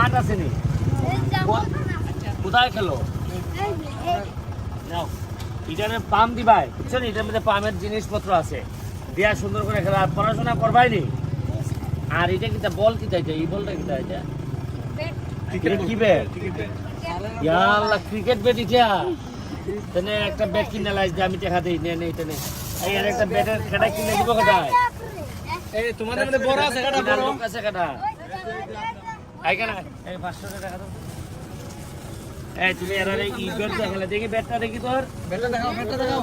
মাঠ আছে নি? কোথায় খেলো? নাও এটারে পাম দিবাই, বুঝছো নি? এটার মধ্যে পামের জিনিসপত্র আছে, দিয়া সুন্দর করে খেলা। পড়াশোনা করবাই নি। আর এটা কিটা বল কিটা? এটা এই বলটা কিটা? এটা কি ব্যাট? ইয়াল্লা ক্রিকেট ব্যাট এটা। তেনে একটা ব্যাট কিনে লাইছ দে, আমি টাকা দেই। নে নে এটা নে। এই আর একটা ব্যাটের খেলা কিনে দিব কোথায়? এই তোমাদের মধ্যে বড় আছে কাটা, বড় লোক আছে কাটা। এই কেন এই 500 টাকা দাও। এই তুমি এর আরে ই ব্যাট দেখালে দেখি, ব্যাটটা দেখি তোর। বেটা দেখাও, বেটা দেখাও।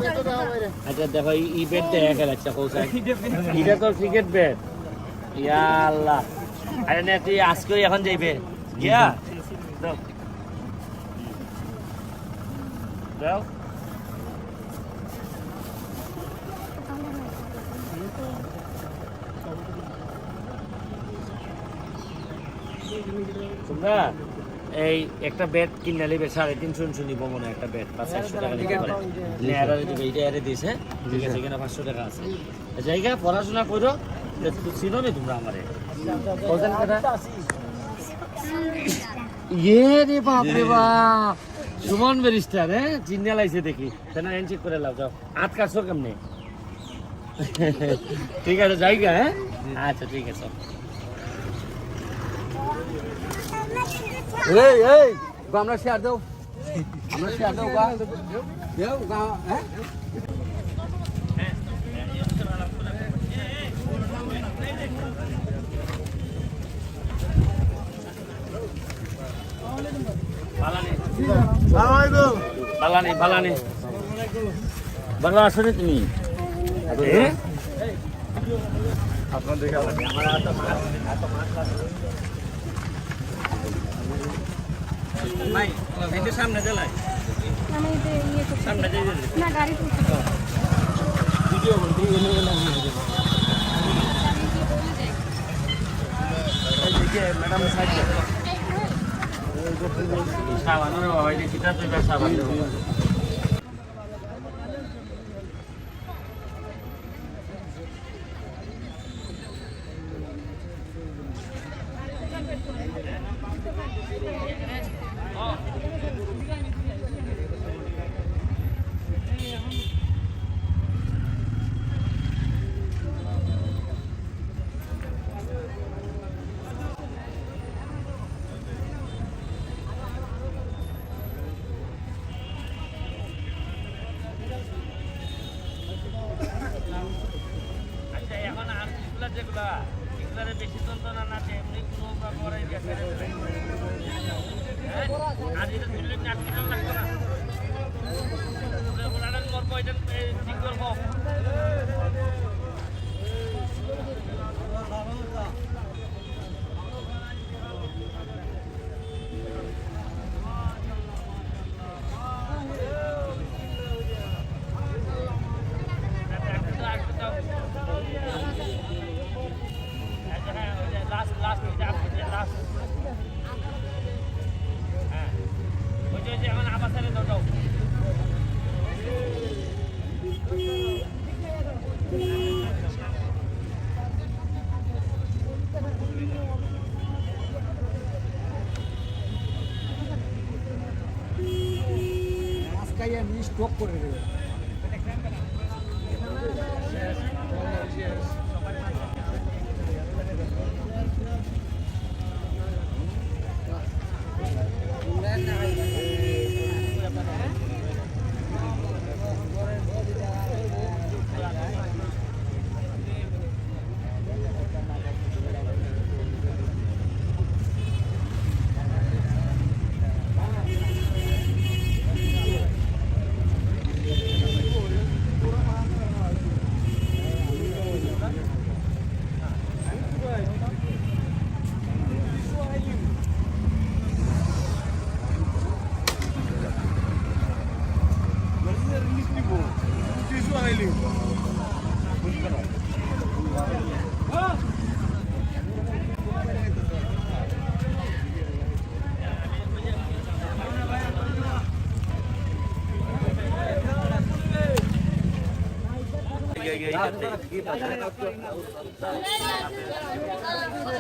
আচ্ছা দেখো ই ব্যাট দেখা খেলাচ্ছে কোথায়? এটা তোর ক্রিকেট ব্যাট। ইয়া আল্লাহ। আরে না তুই আজকে এখন যাইবে গিয়া দাও দাও। তোমরা এই একটা ব্যাট কিনে নেবে 350 নিব মনে হয়। একটা ব্যাট 500 টাকা নিতে পারে। এটা এরে দিছে, ঠিক আছে? এখানে 500 টাকা আছে। জায়গা পড়াশোনা করো, চিনো নি তোমরা আমারে? বলতেন কথা ইয়ে রে বাপ রে বাপ, সুমন ব্যারিস্টার। হ্যাঁ চিন্তা লাইছে দেখি, তাহলে চেক করে লাও। যাও হাত কাটছো কেমনে? ঠিক আছে জায়গা। হ্যাঁ আচ্ছা ঠিক আছে। এই এই আমরা শেয়ার দাও, আমরা শেয়ার দাও গা দেও গা। হ্যাঁ বালানি বালানি বাংলা আসলে তুমি আপনার দেখা নাই এই সামনে দেলাই সামনে দিয়ে না গাড়ি ভিডিও বলতে ম্যাডাম সাইড সাবান বাবা এই কিটা তো সাবান বেশি যন্ত্রণা না এমনি কোনো করাই গেছে। আর এটা তুললে লাগতো না করবো এটা ঠিক করবো। স্টপ করে দেবে।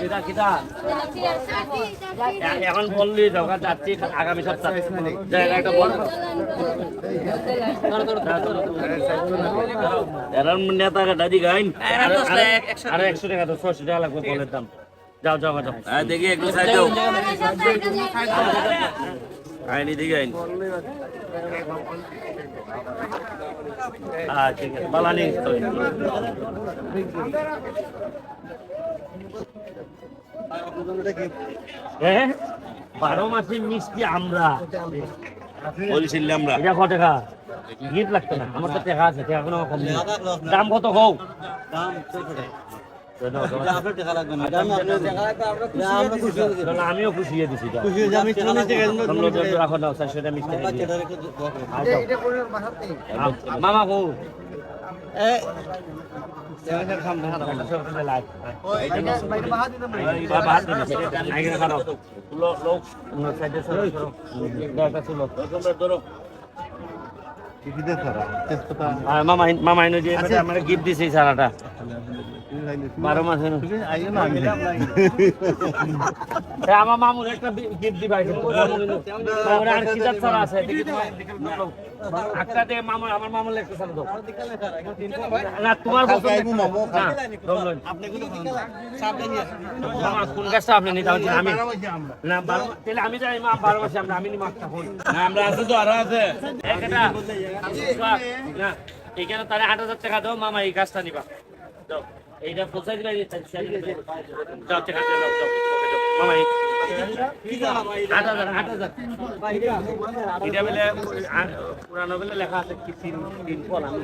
কিটা কিটা এখন বললি দোকান যাচ্ছি আগামী সপ্তাহে জায়গা একটা বল এরম নেতা দাদি গাইন আর 100 টাকা তো 600 টাকা লাগবে বলের দাম যাও যাও যাও দেখি একটু সাইড দাও আইনি দিকে আইন ঠিক আছে বালানি হ্যাঁ 12 মাসে মিষ্টি আমরা বলছিলাম আমরা এটা কত টাকা গিফট লাগতো না আমার তো টাকা আছে টাকা কোনো কম নেই দাম কত হোক দাম 600 টাকা আমিও খুশি হয়ে দিছি রাখো দাও 400 টাকা মিষ্টি মামা কো মামা যে গিফট দিছে সারাটা 12 মাসে আমার মামুর একটা গিফট দিবা আর কি জাত ছাড়া আছে আটটাতে মামা আমার মামুর একটা ছাড়া দাও না তোমার কোন গাছটা আপনি নিতে পারছেন আমি না তাহলে আমি যাই মা 12 মাসে আমি নি মাছটা হই না আমরা আছে তো আরো আছে একটা না এখানে তাহলে 8000 টাকা দাও মামা এই গাছটা নিবা দাও এইটা পৌঁছাই দিবা যাও টাকা দাও মামা এটা বলে পুরানো বলে লেখা আছে কি তিন ফল আমি